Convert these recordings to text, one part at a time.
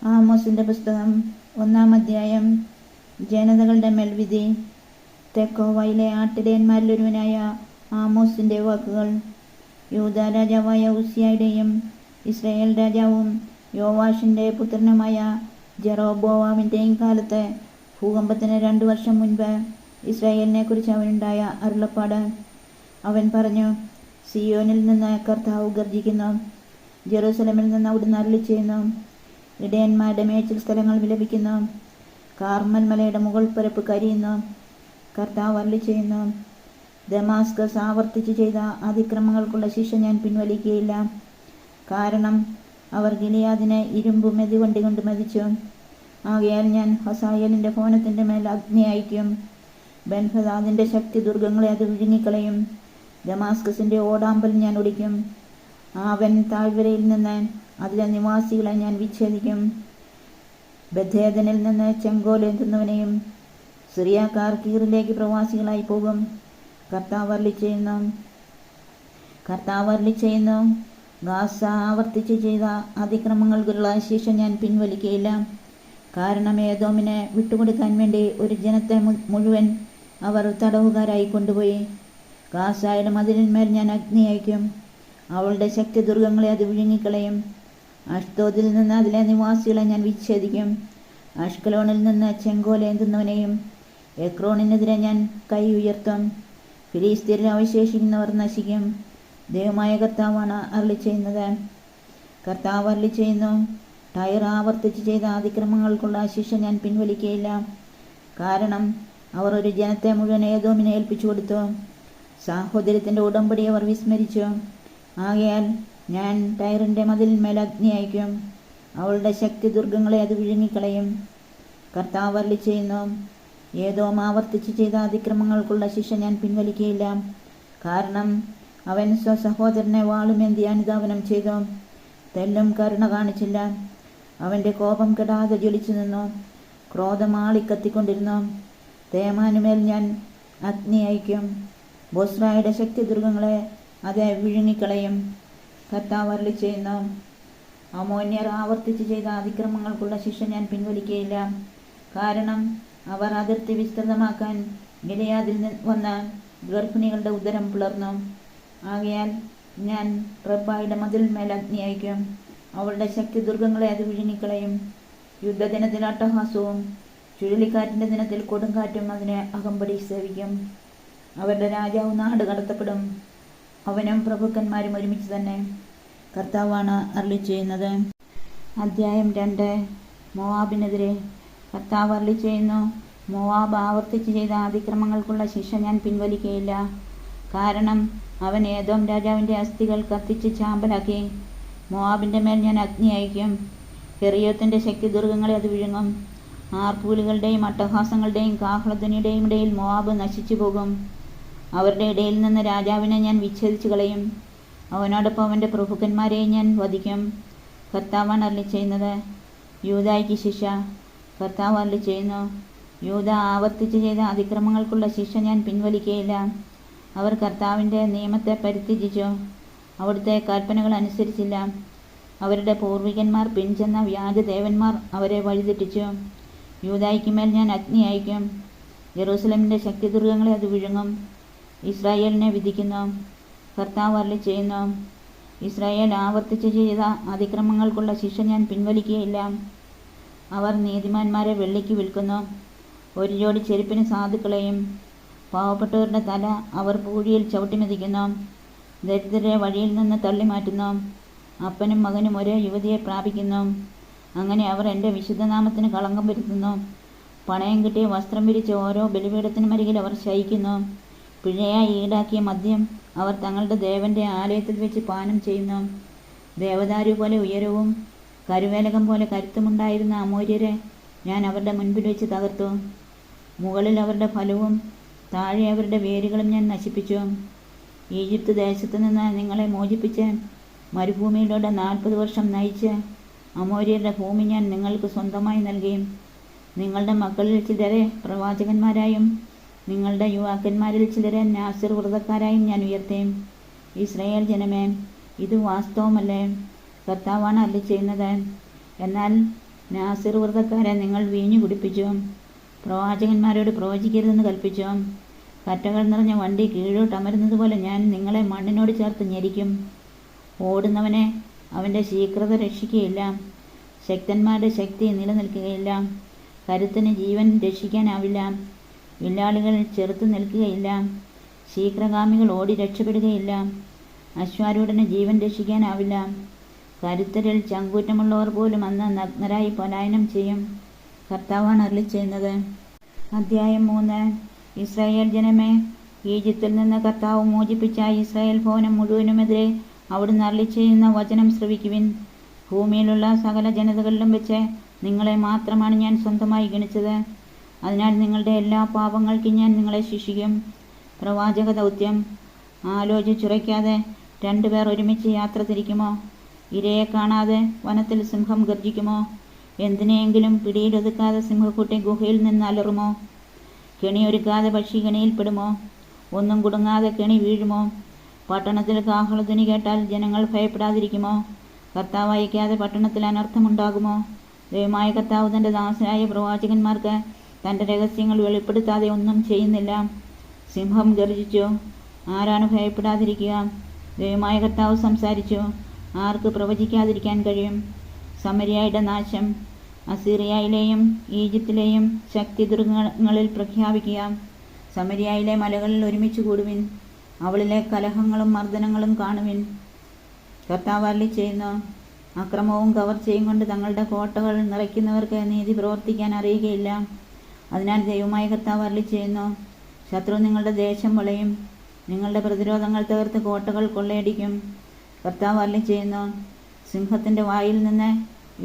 ആമോസിന്റെ പുസ്തകം 1-ാം അധ്യായം. ജനതകളുടെ മേൽവിധി. തെക്കോവയിലെ ആട്ടിടയന്മാരിലൊരുവനായ ആമോസിന്റെ വാക്കുകൾ. യൂദാ രാജാവായ ഉസ്സിയായുടെയും ഇസ്രായേൽ രാജാവും യോവാഷിന്റെ പുത്രനുമായ ജെറോബോവാമിന്റെയും കാലത്ത് ഭൂകമ്പത്തിന് 2 വർഷം മുൻപ് ഇസ്രായേലിനെ കുറിച്ച് അവനുണ്ടായ അരുളപ്പാട്. അവൻ പറഞ്ഞു, സിയോനിൽ നിന്ന് കർത്താവ് ഗർജിക്കുന്നു, ജെറൂസലമിൽ നിന്ന് അവിടുന്ന് അരുളിച്ചെയ്യുന്നു. ഇടയന്മാരുടെ മേച്ചിൽ സ്ഥലങ്ങൾ വിലപിക്കുന്നു, കാർമൽ മലയുടെ മുകൾ പരപ്പ് കരിയുന്നു. കർത്താവ് അരുളിച്ചെയ്യുന്നു, ദമാസ്കസ് ആവർത്തിച്ച് ചെയ്ത അതിക്രമങ്ങൾക്കുള്ള ശിക്ഷ ഞാൻ പിൻവലിക്കുകയില്ല. കാരണം അവർ ഗിലിയാദിനെ ഇരുമ്പു മെതിവണ്ടി കൊണ്ട് മതിച്ചു. ആകയാൽ ഞാൻ ഹസായേലിന്റെ ഭവനത്തിന്റെ മേൽ അഗ്നി അയക്കും. ബെൻഹദാദിന്റെ ശക്തി ദുർഗങ്ങളെ അത് വിഴുങ്ങിക്കളയും. ദമാസ്കസിന്റെ ഓടാമ്പൽ ഞാൻ ഒടിക്കും. അവൻ താഴ്വരയിൽ നിന്ന് അതിലെ നിവാസികളെ ഞാൻ വിച്ഛേദിക്കും. ബഥേദനിൽ നിന്ന് ചെങ്കോലേന്തുന്നവനെയും സിറിയക്കാർ കീറിലേക്ക് പ്രവാസികളായി പോകും. കർത്താവ് അരുളിച്ചെയ്യുന്നു, ഗാസ ആവർത്തിച്ച് ചെയ്ത അതിക്രമങ്ങൾക്കുള്ള ശിക്ഷ ഞാൻ പിൻവലിക്കുകയില്ല. കാരണം ഏദോമിനെ വിട്ടുകൊടുക്കാൻ വേണ്ടി ഒരു ജനത്തെ മുഴുവൻ അവർ തടവുകാരായി കൊണ്ടുപോയി. ഗാസയുടെ മതിലിന്മേൽ ഞാൻ അഗ്നി അയക്കും. അവളുടെ ശക്തി ദുർഗങ്ങളെ അത് വിഴുങ്ങിക്കളയും. അഷ്ദോദിൽ നിന്ന് അതിലെ നിവാസികളെ ഞാൻ വിച്ഛേദിക്കും. അഷ്കലോണിൽ നിന്ന് ചെങ്കോലേന്തുന്നവനെയും എക്രോണിനെതിരെ ഞാൻ കൈ ഉയർത്തും. ഫിലിസ്തീനിൽ അവശേഷിക്കുന്നവർ നശിക്കും. ദൈവമായ കർത്താവാണ് അരുളിച്ചെയ്യുന്നത്. കർത്താവ് അരുളിച്ചെയ്യുന്നു, ടയർ ആവർത്തിച്ച് ചെയ്ത അതിക്രമങ്ങൾക്കുള്ള ശിക്ഷ ഞാൻ പിൻവലിക്കുകയില്ല. കാരണം അവർ ഒരു ജനത്തെ മുഴുവൻ ഏദോമിനെ ഏൽപ്പിച്ചു കൊടുത്തു. സാഹോദര്യത്തിന്റെ ഉടമ്പടി അവർ വിസ്മരിച്ചു. ആകയാൽ ഞാൻ ടയറിന്റെ മതിലിന്മേൽ അഗ്നി അയക്കും. അവളുടെ ശക്തി ദുർഗങ്ങളെ അത് വിഴുങ്ങിക്കളയും. കർത്താവ് അരുളിച്ചെയ്യുന്നു, ഏദോം ആവർത്തിച്ച് ചെയ്ത അതിക്രമങ്ങൾക്കുള്ള ശിക്ഷ ഞാൻ പിൻവലിക്കുകയില്ല. കാരണം അവൻ സ്വസഹോദരനെ വാളുമേന്തി അനുധാവനം ചെയ്തു. തെല്ലും കരുണ കാണിച്ചില്ല. അവന്റെ കോപം കെടാതെ ജ്വലിച്ചു നിന്നു. ക്രോധം ആളിക്കത്തിക്കൊണ്ടിരുന്നു. തേമാനുമേൽ ഞാൻ അഗ്നി അയക്കും. ബൊസ്രായുടെ ശക്തി ദുർഗങ്ങളെ അത് വിഴുങ്ങിക്കളയും. കർത്താവ് അരുളിച്ചെയ്യുന്നു, അമോന്യർ ആവർത്തിച്ച് ചെയ്ത അതിക്രമങ്ങൾക്കുള്ള ശിക്ഷ ഞാൻ പിൻവലിക്കുകയില്ല. കാരണം അവർ അതിർത്തി വിസ്തൃതമാക്കാൻ ഗിലെയാദിൽ വന്ന ഗർഭിണികളുടെ ഉദരം പിളർന്നു. ആകയാൽ ഞാൻ റബ്ബായുടെ മതിലിന്മേൽ അഗ്നി അയക്കും. അവളുടെ ശക്തി ദുർഗങ്ങളെ അത് വിഴുങ്ങിക്കളയും. യുദ്ധദിനത്തിൽ അട്ടഹാസവും ചുഴലിക്കാറ്റിന്റെ ദിനത്തിൽ കൊടുങ്കാറ്റും അതിനെ അകമ്പടി സേവിക്കും. അവരുടെ രാജാവ് നാട് കടത്തപ്പെടും. അവനും പ്രഭുക്കന്മാരും ഒരുമിച്ച് തന്നെ. കർത്താവാണ് അരുളിച്ചെയ്യുന്നത്. അധ്യായം 2. മോവാബിനെതിരെ. കർത്താവ് അരുളിച്ചെയ്യുന്നു, മോവാബ് ആവർത്തിച്ച് ചെയ്ത അതിക്രമങ്ങൾക്കുള്ള ശിക്ഷ ഞാൻ പിൻവലിക്കുകയില്ല. കാരണം അവൻ ഏദോം രാജാവിന്റെ അസ്ഥികൾ കത്തിച്ച് ചാമ്പലാക്കി. മോവാബിന്റെ മേൽ ഞാൻ അഗ്നി അയക്കും. കെറിയോത്തിന്റെ ശക്തി ദുർഗങ്ങളെ അത് വിഴുങ്ങും. ആർപ്പൂലുകളുടെയും അട്ടഹാസങ്ങളുടെയും കാഹളധ്വനിയുടെയും ഇടയിൽ മോവാബ് നശിച്ചു പോകും. അവരുടെ ഇടയിൽ നിന്ന് രാജാവിനെ ഞാൻ വിച്ഛേദിച്ചു കളയും. അവനോടൊപ്പം അവന്റെ പ്രഭുക്കന്മാരെയും ഞാൻ വധിക്കും. കർത്താവാണ് അരുളിച്ചെയ്യുന്നത്. യൂദായ്ക്ക് ശിക്ഷ. കർത്താവ് അരുളിച്ചെയ്യുന്നു, യൂദ ആവർത്തിച്ച് ചെയ്ത അതിക്രമങ്ങൾക്കുള്ള ശിക്ഷ ഞാൻ പിൻവലിക്കുകയില്ല. അവർ കർത്താവിന്റെ നിയമത്തെ പരിത്യജിച്ചു. അവിടുത്തെ കൽപ്പനകൾ അനുസരിച്ചില്ല. അവരുടെ പൂർവികന്മാർ പിൻചെന്ന വ്യാജദേവന്മാർ അവരെ വഴിതെറ്റിച്ചു. യൂദായ്ക്ക് മേൽ ഞാൻ അഗ്നി അയക്കും. ജെറൂസലമിന്റെ ശക്തി ദുർഗങ്ങളെ അത് വിഴുങ്ങും. ഇസ്രായേലിനെ വിധിക്കുന്നു. കർത്താവ് അരുളിച്ചെയ്യുന്നു, ഇസ്രായേൽ ആവർത്തിച്ച് ചെയ്ത അതിക്രമങ്ങൾക്കുള്ള ശിക്ഷ ഞാൻ പിൻവലിക്കുകയില്ല. അവർ നീതിമാന്മാരെ വെള്ളിക്ക് വിൽക്കുന്നു. ഒരു ജോഡി ചെരുപ്പിന് സാധുക്കളെയും. പാവപ്പെട്ടവരുടെ തല അവർ പൂഴിയിൽ ചവിട്ടിമെതിക്കുന്നു. ദരിദ്രരെ വഴിയിൽ നിന്ന് തള്ളിമാറ്റുന്നു. അപ്പനും മകനും ഒരേ യുവതിയെ പ്രാപിക്കുന്നു. അങ്ങനെ അവർ എൻ്റെ വിശുദ്ധനാമത്തിന് കളങ്കം വരുത്തുന്നു. പണയം കിട്ടിയ വസ്ത്രം വിരിച്ച് ഓരോ ബലിപീഠത്തിനുമരികിൽ അവർ ശയിക്കുന്നു. പിഴയായി ഈടാക്കിയ മദ്യം അവർ തങ്ങളുടെ ദേവന്റെ ആലയത്തിൽ വെച്ച് പാനം ചെയ്യുന്നു. ദേവദാരു പോലെ ഉയരവും കരുവേലകം പോലെ കരുത്തുമുണ്ടായിരുന്ന അമോര്യരെ ഞാൻ അവരുടെ മുൻപിൽ വെച്ച് തകർത്തു. മുകളിൽ അവരുടെ ഫലവും താഴെ അവരുടെ വേരുകളും ഞാൻ നശിപ്പിച്ചു. ഈജിപ്ത് ദേശത്തു നിന്ന് നിങ്ങളെ മോചിപ്പിച്ച് മരുഭൂമിയിലൂടെ 40 വർഷം നയിച്ച് അമോര്യരുടെ ഭൂമി ഞാൻ നിങ്ങൾക്ക് സ്വന്തമായി നൽകി. നിങ്ങളുടെ മക്കളിൽ ചിലരെ പ്രവാചകന്മാരായും നിങ്ങളുടെ യുവാക്കന്മാരിൽ ചിലരെ നാസിർ വ്രതക്കാരായും ഞാൻ ഉയർത്തി. ഇസ്രായേൽ ജനമേ, ഇത് വാസ്തവമല്ലേ? കർത്താവാണ് അരുളിച്ചെയ്യുന്നത്. എന്നാൽ നാസിർ വ്രതക്കാരെ നിങ്ങൾ വീഞ്ഞു കുടിപ്പിച്ചു. പ്രവാചകന്മാരോട് പ്രവചിക്കരുതെന്ന് കൽപ്പിച്ചു. കറ്റകൾ നിറഞ്ഞ വണ്ടി കീഴോട്ടമരുന്നതുപോലെ ഞാൻ നിങ്ങളെ മണ്ണിനോട് ചേർത്ത് ഞെരിക്കും. ഓടുന്നവനെ അവൻ്റെ ശീഘ്രത രക്ഷിക്കുകയില്ല. ശക്തന്മാരുടെ ശക്തി നിലനിൽക്കുകയില്ല. കരുത്തിന് ജീവൻ രക്ഷിക്കാനാവില്ല. വില്ലാളികൾ ചെറുത്തു നിൽക്കുകയില്ല. ശീഘ്രഗാമികൾ ഓടി രക്ഷപ്പെടുകയില്ല. അശ്വാരൂഢന് ജീവൻ രക്ഷിക്കാനാവില്ല. കരുത്തരിൽ ചങ്കൂറ്റമുള്ളവർ പോലും അന്ന് നഗ്നരായി പലായനം ചെയ്യും. കർത്താവാണ് അരുളിച്ചെയ്യുന്നത്. അധ്യായം 3. ഇസ്രായേൽ ജനമേ, ഈജിപ്തിൽ നിന്ന് കർത്താവ് മോചിപ്പിച്ച ഇസ്രായേൽ ഭവനം മുഴുവനുമെതിരെ അവിടുന്ന് അരുളിച്ചെയ്യുന്ന വചനം ശ്രവിക്കുവിൻ. ഭൂമിയിലുള്ള സകല ജനതകളിലും വെച്ച് നിങ്ങളെ മാത്രമാണ് ഞാൻ സ്വന്തമായി ഗണിച്ചത്. അതിനാൽ നിങ്ങളുടെ എല്ലാ പാപങ്ങൾക്കും ഞാൻ നിങ്ങളെ ശിക്ഷിക്കും. പ്രവാചക ദൗത്യം. ആലോചിച്ചുറയ്ക്കാതെ 2 പേർ ഒരുമിച്ച് യാത്ര തിരിക്കുമോ? ഇരയെ കാണാതെ വനത്തിൽ സിംഹം ഗർജിക്കുമോ? എന്തിനെയെങ്കിലും പിടിയിലൊതുക്കാതെ സിംഹക്കുട്ടി ഗുഹയിൽ നിന്ന് അലറുമോ? കെണിയൊരുക്കാതെ പക്ഷി കെണിയിൽപ്പെടുമോ? ഒന്നും കുടുങ്ങാതെ കെണി വീഴുമോ? പട്ടണത്തിൽ കാഹളധ്വനി കേട്ടാൽ ജനങ്ങൾ ഭയപ്പെടാതിരിക്കുമോ? കർത്താവ് അയക്കാതെ പട്ടണത്തിൽ അനർത്ഥമുണ്ടാകുമോ? ദൈവമായ കർത്താവ് തൻ്റെ ദാസരായ പ്രവാചകന്മാർക്ക് തൻ്റെ രഹസ്യങ്ങൾ വെളിപ്പെടുത്താതെ ഒന്നും ചെയ്യുന്നില്ല. സിംഹം ഗർജിച്ചു, ആരാണ് ഭയപ്പെടാതിരിക്കുക? ദൈവമായ കർത്താവ് സംസാരിച്ചു, ആർക്ക് പ്രവചിക്കാതിരിക്കാൻ കഴിയും? സമരിയയുടെ നാശം. അസീറിയയിലെയും ഈജിപ്തിലെയും ശക്തി ദുർഗങ്ങളിൽ പ്രഖ്യാപിക്കുക. സമരിയയിലെ മലകളിൽ ഒരുമിച്ച് കൂടുവിൻ. അവളിലെ കലഹങ്ങളും മർദ്ദനങ്ങളും കാണുവിൻ. കർത്താവ് അരുളിച്ചെയ്യുന്നു. അക്രമവും കവർച്ചയും കൊണ്ട് തങ്ങളുടെ കോട്ടകൾ നിറയ്ക്കുന്നവർക്ക് നീതി പ്രവർത്തിക്കാൻ അറിയുകയില്ല. അതിനാൽ ദൈവമായ കർത്താവ് അരുളിച്ചെയ്യുന്നു. ശത്രു നിങ്ങളുടെ ദേശം വളയും. നിങ്ങളുടെ പ്രതിരോധങ്ങൾ തകർത്ത് കോട്ടകൾ കൊള്ളയടിക്കും. കർത്താവ് അരുളിച്ചെയ്യുന്നു. സിംഹത്തിൻ്റെ വായിൽ നിന്ന്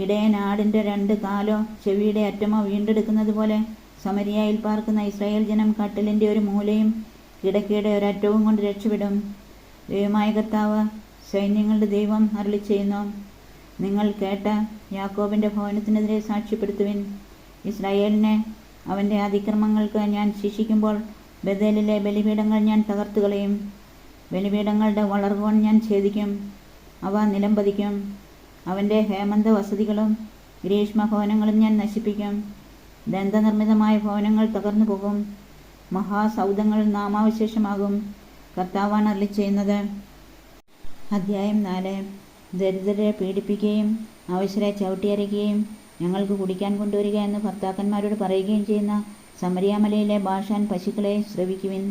ഇടയൻ ആടിൻ്റെ 2 കാലോ ചെവിയുടെ അറ്റമോ വീണ്ടെടുക്കുന്നത് പോലെ സമരിയയിൽ പാർക്കുന്ന ഇസ്രായേൽ ജനം കട്ടിലിൻ്റെ ഒരു മൂലയും കിടക്കയുടെ ഒരറ്റവും കൊണ്ട് രക്ഷപ്പെടും. ദൈവമായ കർത്താവ് സൈന്യങ്ങളുടെ ദൈവം അരുളിച്ചെയ്യുന്നു. നിങ്ങൾ കേട്ട യാക്കോബിൻ്റെ ഭവനത്തിനെതിരെ സാക്ഷ്യപ്പെടുത്തുവിൻ. ഇസ്രായേലിനെ അവൻ്റെ അതിക്രമങ്ങൾക്ക് ഞാൻ ശിക്ഷിക്കുമ്പോൾ ബഥേലിലെ ബലിപീഠങ്ങൾ ഞാൻ തകർത്തുകളയും. ബലിപീഠങ്ങളുടെ വളർകോൺ ഞാൻ ഛേദിക്കും. അവ നിലംപതിക്കും. അവൻ്റെ ഹേമന്ത വസതികളും ഗ്രീഷ്മഭവനങ്ങളും ഞാൻ നശിപ്പിക്കും. ദന്തനിർമ്മിതമായ ഭവനങ്ങൾ തകർന്നു പോകും. മഹാസൗധങ്ങൾ നാമാവശേഷമാകും. കർത്താവാണ് അരുളിച്ചെയ്യുന്നത്. അധ്യായം 4. ദരിദ്രരെ പീഡിപ്പിക്കുകയും അവശരെ ചവിട്ടിയരയ്ക്കുകയും ഞങ്ങൾക്ക് കുടിക്കാൻ കൊണ്ടുവരിക എന്ന് ഭർത്താക്കന്മാരോട് പറയുകയും ചെയ്യുന്ന സമരിയാമലയിലെ ബാഷാൻ പശുക്കളെ ശ്രവിക്കുവിൻ.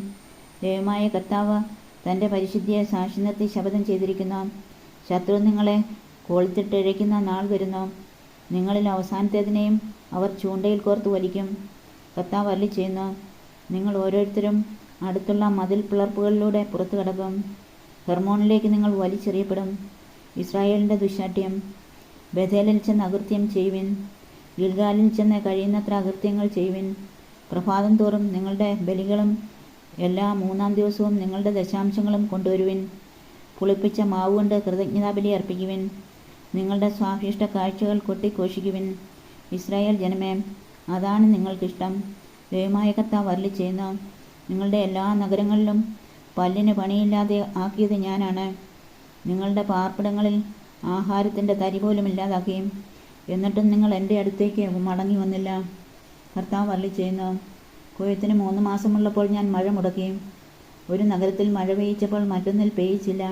ദൈവമായ കർത്താവ് തൻ്റെ പരിശുദ്ധിയെ സാക്ഷി നിർത്തി ശപഥം ചെയ്തിരിക്കുന്നു. ശത്രു നിങ്ങളെ കൊളുത്തിട്ടിഴയ്ക്കുന്ന നാൾ വരുന്നു. നിങ്ങളിൽ അവസാനത്തേതിനെയും അവർ ചൂണ്ടയിൽ കോർത്ത് വലിക്കും. കർത്താവ് അരുളിച്ചെയ്യുന്നു. നിങ്ങൾ ഓരോരുത്തരും അടുത്തുള്ള മതിൽ പിളർപ്പുകളിലൂടെ പുറത്തു കടക്കും. ഹെർമോണിലേക്ക് നിങ്ങൾ വലിച്ചെറിയപ്പെടും. ഇസ്രായേലിൻ്റെ ദുശ്ശാഠ്യം. ബഥേലിൽ ചെന്ന് അകൃത്യം ചെയ്യുവിൻ. ഗിൽഗാലിൽ ചെന്ന് കഴിയുന്നത്ര അകൃത്യങ്ങൾ ചെയ്യുവിൻ. പ്രഭാതം തോറും നിങ്ങളുടെ ബലികളും എല്ലാ 3-ാം ദിവസവും നിങ്ങളുടെ ദശാംശങ്ങളും കൊണ്ടുവരുവിൻ. പുളിപ്പിച്ച മാവ് കൊണ്ട് കൃതജ്ഞതാബലി അർപ്പിക്കുവിൻ. നിങ്ങളുടെ സ്വാഭിഷ്ട കാഴ്ചകൾ കൊട്ടിഘോഷിക്കുവിൻ. ഇസ്രായേൽ ജനമേ, അതാണ് നിങ്ങൾക്കിഷ്ടം. ദൈവമായ കർത്താവ് അരുളിച്ചെയ്യുന്നു. നിങ്ങളുടെ എല്ലാ നഗരങ്ങളിലും പല്ലിന് പണിയില്ലാതെ ആക്കിയത് ഞാനാണ്. നിങ്ങളുടെ പാർപ്പിടങ്ങളിൽ ആഹാരത്തിൻ്റെ തരി പോലും ഇല്ലാതാക്കി. എന്നിട്ടും നിങ്ങൾ എൻ്റെ അടുത്തേക്ക് മടങ്ങി വന്നില്ല. കർത്താവ് അരുളിച്ചെയ്യുന്നു. കൊയ്ത്തിന് 3 മാസമുള്ളപ്പോൾ ഞാൻ മഴ മുടക്കി. ഒരു നഗരത്തിൽ മഴ പെയ്യിച്ചപ്പോൾ മറ്റൊന്നിൽ പെയ്യിച്ചില്ല.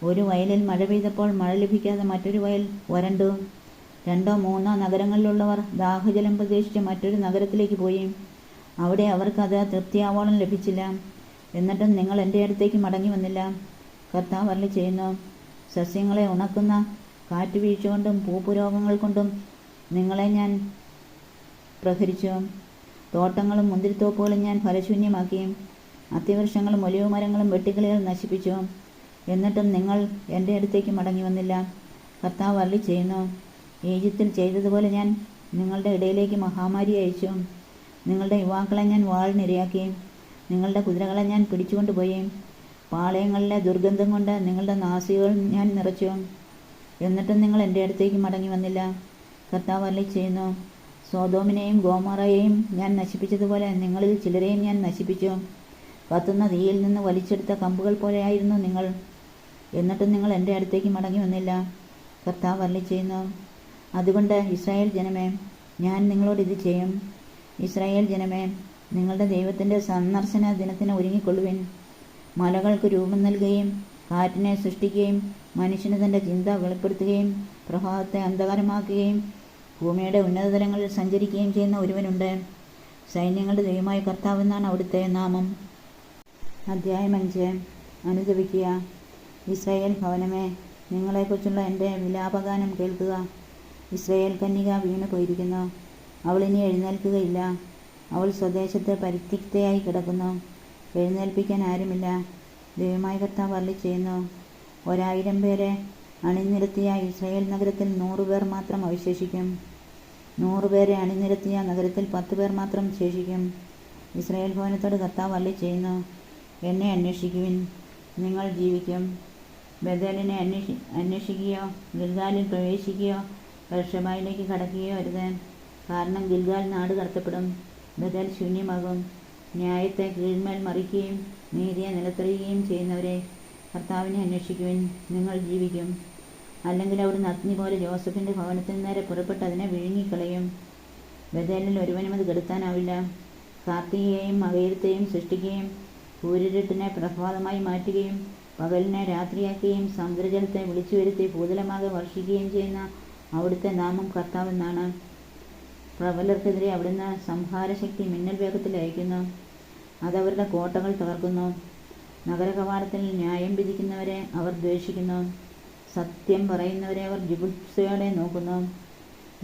ഒരു വയലിൽ മഴ പെയ്തപ്പോൾ മഴ ലഭിക്കാതെ മറ്റൊരു വയൽ വരണ്ടു. 2-3 നഗരങ്ങളിലുള്ളവർ ദാഹജലം പ്രതീക്ഷിച്ച് മറ്റൊരു നഗരത്തിലേക്ക് പോയി. അവിടെ അവർക്കത് തൃപ്തിയാവോളം ലഭിച്ചില്ല. എന്നിട്ടും നിങ്ങൾ എൻ്റെ അടുത്തേക്ക് മടങ്ങി വന്നില്ല. കർത്താവ് അരുളിച്ചെയ്യുന്നു. സസ്യങ്ങളെ ഉണക്കുന്ന കാറ്റുവീഴ്ച കൊണ്ടും പൂപ്പുരോഗങ്ങൾ കൊണ്ടും നിങ്ങളെ ഞാൻ പ്രഹരിച്ചു. തോട്ടങ്ങളും മുന്തിരിത്തോപ്പുകളും ഞാൻ ഫലശൂന്യമാക്കി. അത്തിവൃക്ഷങ്ങളും ഒലിവ് മരങ്ങളും വെട്ടിക്കിളികൾ നശിപ്പിച്ചു. എന്നിട്ടും നിങ്ങൾ എൻ്റെ അടുത്തേക്ക് മടങ്ങി വന്നില്ല. കർത്താവ് അരുളിച്ചെയ്യുന്നു. ഈജിപ്തിൽ ചെയ്തതുപോലെ ഞാൻ നിങ്ങളുടെ ഇടയിലേക്ക് മഹാമാരി അയച്ചു. നിങ്ങളുടെ യുവാക്കളെ ഞാൻ വാളിനിരയാക്കി. നിങ്ങളുടെ കുതിരകളെ ഞാൻ പിടിച്ചുകൊണ്ടുപോയി. പാളയങ്ങളിലെ ദുർഗന്ധം കൊണ്ട് നിങ്ങളുടെ നാസികൾ ഞാൻ നിറച്ചു. എന്നിട്ടും നിങ്ങൾ എൻ്റെ അടുത്തേക്ക് മടങ്ങി വന്നില്ല. കർത്താവ് അരുളിച്ചെയ്യുന്നു. സോദോമിനെയും ഗോമോറയെയും ഞാൻ നശിപ്പിച്ചതുപോലെ നിങ്ങളിൽ ചിലരെയും ഞാൻ നശിപ്പിച്ചു. കത്തുന്ന തീയിൽ നിന്ന് വലിച്ചെടുത്ത കമ്പുകൾ പോലെയായിരുന്നു നിങ്ങൾ. എന്നിട്ടും നിങ്ങൾ എൻ്റെ അടുത്തേക്ക് മടങ്ങി വന്നില്ല. കർത്താവ് അരുളിച്ചെയ്യുന്നു. അതുകൊണ്ട് ഇസ്രായേൽ ജനമേ, ഞാൻ നിങ്ങളോട് ഇത് ചെയ്യും. ഇസ്രായേൽ ജനമേ, നിങ്ങളുടെ ദൈവത്തിൻ്റെ സന്ദർശന ദിനത്തിന് ഒരുങ്ങിക്കൊള്ളുവിൻ. മലകൾക്ക് രൂപം നൽകുകയും കാറ്റിനെ സൃഷ്ടിക്കുകയും മനുഷ്യന് തൻ്റെ ചിന്ത വെളിപ്പെടുത്തുകയും പ്രഭാതത്തെ അന്ധകാരമാക്കുകയും ഭൂമിയുടെ ഉന്നതതലങ്ങളിൽ സഞ്ചരിക്കുകയും ചെയ്യുന്ന ഒരുവനുണ്ട്. സൈന്യങ്ങളുടെ ദൈവമായ കർത്താവ് എന്നാണ് അവിടുത്തെ നാമം. അധ്യായം 5. അനുദപിക്കുക. ഇസ്രായേൽ ഭവനമേ, നിങ്ങളെക്കുറിച്ചുള്ള എൻ്റെ വിലാപഗാനം കേൾക്കുക. ഇസ്രായേൽ കന്യക വീണു പോയിരിക്കുന്നു, അവൾ ഇനി എഴുന്നേൽക്കുകയില്ല. അവൾ സ്വദേശത്ത് പരിത്യക്തയായി കിടക്കുന്നു, എഴുന്നേൽപ്പിക്കാൻ ആരുമില്ല. ദൈവമായ കർത്താവ് അരുളിച്ചെയ്യുന്നു, 1000 പേരെ അണിനിരത്തിയ ഇസ്രായേൽ നഗരത്തിൽ 100 പേർ മാത്രം അവശേഷിക്കും. 100 പേരെ അണിനിരത്തിയ നഗരത്തിൽ 10 പേർ മാത്രം ശേഷിക്കും. ഇസ്രായേൽ ഭവനത്തോട് കർത്താവ് അരുളിച്ചെയ്യുന്നു, എന്നെ അന്വേഷിക്കുവിൻ, നിങ്ങൾ ജീവിക്കും. ബേഥേലിനെ അന്വേഷിക്കുകയോ ഗിൽഗാലിൽ പ്രവേശിക്കുകയോ ബേർശേബയിലേക്ക് കടക്കുകയോ അരുത്. കാരണം ഗിൽഗാൽ നാട് കടത്തപ്പെടും, ബേഥേൽ ശൂന്യമാകും. ന്യായത്തെ കീഴ്മേൽ മറിക്കുകയും നീതിയെ നിലത്തെറിയുകയും ചെയ്യുന്നവരെ, കർത്താവിനെ അന്വേഷിക്കുവിൻ, നിങ്ങൾ ജീവിക്കും. അല്ലെങ്കിൽ അവിടുന്ന് അഗ്നി പോലെ ജോസഫിൻ്റെ ഭവനത്തിന് നേരെ പുറപ്പെട്ട് അതിനെ വിഴുങ്ങിക്കളയും. ബേഥേലിൽ ഒരുവനും അത് കെടുത്താനാവില്ല. കാർത്തികയെയും മകയിരത്തെയും സൃഷ്ടിക്കുകയും കൂരിരുട്ടിനെ പ്രഭാതമായി മാറ്റുകയും പകലിനെ രാത്രിയാക്കുകയും സമുദ്രജലത്തെ വിളിച്ചു വരുത്തി ഭൂതലമാകെ വർഷിക്കുകയും ചെയ്യുന്ന അവിടുത്തെ നാമം കർത്താവെന്നാണ്. പ്രബലർക്കെതിരെ അവിടുന്ന് സംഹാരശക്തി മിന്നൽ വേഗത്തിൽ അയക്കുന്നു, അതവരുടെ കോട്ടകൾ തകർക്കുന്നു. നഗരകവാടത്തിൽ ന്യായം വിധിക്കുന്നവരെ അവർ ദ്വേഷിക്കുന്നു, സത്യം പറയുന്നവരെ അവർ ജിഗുപ്സയോടെ നോക്കുന്നു.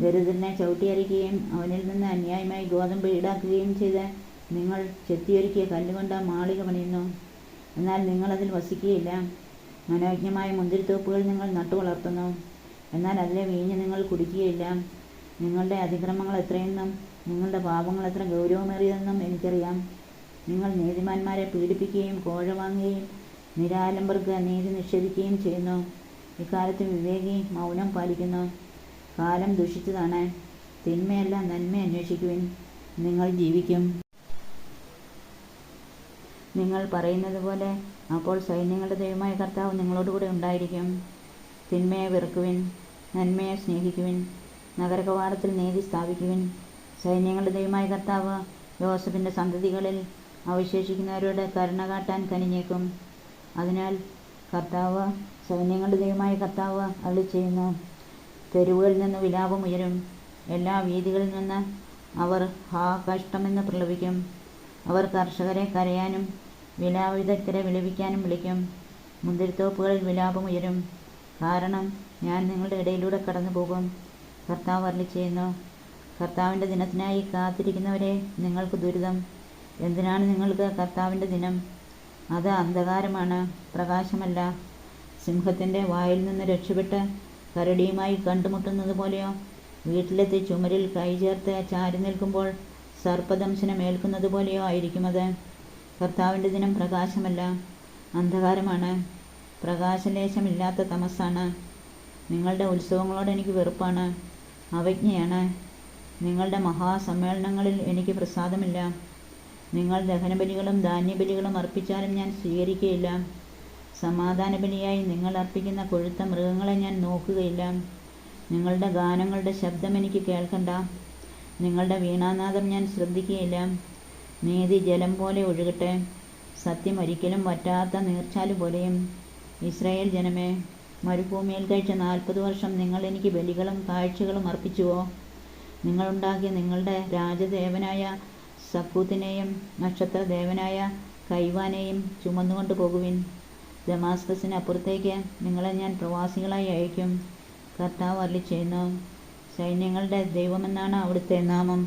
ദരിദ്രനെ ചവിട്ടിയരിക്കുകയും അവനിൽ നിന്ന് അന്യായമായി ഗോതമ്പ് ഈടാക്കുകയും ചെയ്ത് നിങ്ങൾ ചെത്തിയൊരുക്കിയ കല്ലുകൊണ്ട് മാളിക പണിയുന്നു, എന്നാൽ നിങ്ങളതിൽ വസിക്കുകയില്ല. മനോജ്ഞമായ മുന്തിരിത്തോപ്പുകൾ നിങ്ങൾ നട്ടുവളർത്തുന്നു, എന്നാൽ അതിലെ വീഞ്ഞ് നിങ്ങൾ കുടിക്കുകയില്ല. നിങ്ങളുടെ അതിക്രമങ്ങൾ എത്രയെന്നും നിങ്ങളുടെ പാപങ്ങൾ എത്ര ഗൗരവമേറിയതെന്നും എനിക്കറിയാം. നിങ്ങൾ നീതിമാന്മാരെ പീഡിപ്പിക്കുകയും കോഴ വാങ്ങുകയും നിരാലംബർക്ക് നീതി നിഷേധിക്കുകയും ചെയ്യുന്നു. ഇക്കാലത്ത് വിവേകി മൗനം പാലിക്കുന്നു. കാലം ദുഷിച്ചതാണ്. തിന്മയല്ല നന്മ അന്വേഷിക്കുവിൻ, നിങ്ങൾ ജീവിക്കും. നിങ്ങൾ പറയുന്നത് പോലെ അപ്പോൾ സൈന്യങ്ങളുടെ ദൈവമായ കർത്താവ് നിങ്ങളോടുകൂടെ ഉണ്ടായിരിക്കും. തിന്മയെ വെറുക്കുവിൻ, നന്മയെ സ്നേഹിക്കുവിൻ, നഗരകവാടത്തിൽ നീതി സ്ഥാപിക്കുവിൻ. സൈന്യങ്ങളുടെ ദൈവമായ കർത്താവ് യോസഫിൻ്റെ സന്തതികളിൽ അവശേഷിക്കുന്നവരോട് കരുണ കാട്ടാൻ കനിഞ്ഞേക്കും. അതിനാൽ കർത്താവ്, സൈന്യങ്ങളുടെ ദൈവമായ കർത്താവ് അരുളിച്ചെയ്യുന്നു, തെരുവുകളിൽ നിന്ന് വിലാപം ഉയരും. എല്ലാ വീഥികളിൽ നിന്ന് അവർ ഹാ കഷ്ടമെന്ന് പ്രലപിക്കും. അവർ കർഷകരെ കരയാനും വിലാവിദഗ്ധരെ വിലപിക്കാനും വിളിക്കും. മുന്തിരിത്തോപ്പുകളിൽ വിലാപം ഉയരും, കാരണം ഞാൻ നിങ്ങളുടെ ഇടയിലൂടെ കടന്നു പോകും. കർത്താവ് അരുളിച്ചെയ്യുന്നു, കർത്താവിൻ്റെ ദിനത്തിനായി കാത്തിരിക്കുന്നവരെ, നിങ്ങൾക്ക് ദുരിതം. എന്തിനാണ് നിങ്ങൾക്ക് കർത്താവിൻ്റെ ദിനം? അത് അന്ധകാരമാണ്, പ്രകാശമല്ല. സിംഹത്തിൻ്റെ വായിൽ നിന്ന് രക്ഷപ്പെട്ട് കരടിയുമായി കണ്ടുമുട്ടുന്നത് പോലെയോ, വീട്ടിലെത്തി ചുമരിൽ കൈ ചേർത്ത് ചാരി നിൽക്കുമ്പോൾ സർപ്പദംശനം ഏൽക്കുന്നത് പോലെയോ ആയിരിക്കും അത്. കർത്താവിൻ്റെ ദിനം പ്രകാശമല്ല, അന്ധകാരമാണ്, പ്രകാശലേശമില്ലാത്ത തമസ്സാണ്. നിങ്ങളുടെ ഉത്സവങ്ങളോട് എനിക്ക് വെറുപ്പാണ്, അവജ്ഞയാണ്. നിങ്ങളുടെ മഹാസമ്മേളനങ്ങളിൽ എനിക്ക് പ്രസാദമില്ല. നിങ്ങൾ ദഹനബലികളും ധാന്യബലികളും അർപ്പിച്ചാലും ഞാൻ സ്വീകരിക്കുകയില്ല. സമാധാന ബലിയായി നിങ്ങൾ അർപ്പിക്കുന്ന കൊഴുത്ത മൃഗങ്ങളെ ഞാൻ നോക്കുകയില്ല. നിങ്ങളുടെ ഗാനങ്ങളുടെ ശബ്ദം എനിക്ക് കേൾക്കണ്ട, നിങ്ങളുടെ വീണാനാദം ഞാൻ ശ്രദ്ധിക്കുകയില്ല. നീതി ജലം പോലെ ഒഴുകട്ടെ, സത്യം ഒരിക്കലും വറ്റാത്ത നീർച്ചാല് പോലെയും. ഇസ്രായേൽ ജനമേ, മരുഭൂമിയിൽ കഴിച്ച 40 വർഷം നിങ്ങൾ എനിക്ക് ബലികളും കാഴ്ചകളും അർപ്പിച്ചുവോ? നിങ്ങളുണ്ടാക്കിയ നിങ്ങളുടെ രാജദേവനായ സക്കൂത്തിനെയും നക്ഷത്രദേവനായ കൈവാനെയും ചുമന്നുകൊണ്ട് പോകുവിൻ. ദമാസ്കസിന് അപ്പുറത്തേക്ക് നിങ്ങളെ ഞാൻ പ്രവാസികളായി അയക്കും. കർത്താവ് അരുളിച്ചെയ്യുന്നു, സൈന്യങ്ങളുടെ ദൈവമെന്നാണ് അവിടുത്തെ നാമം.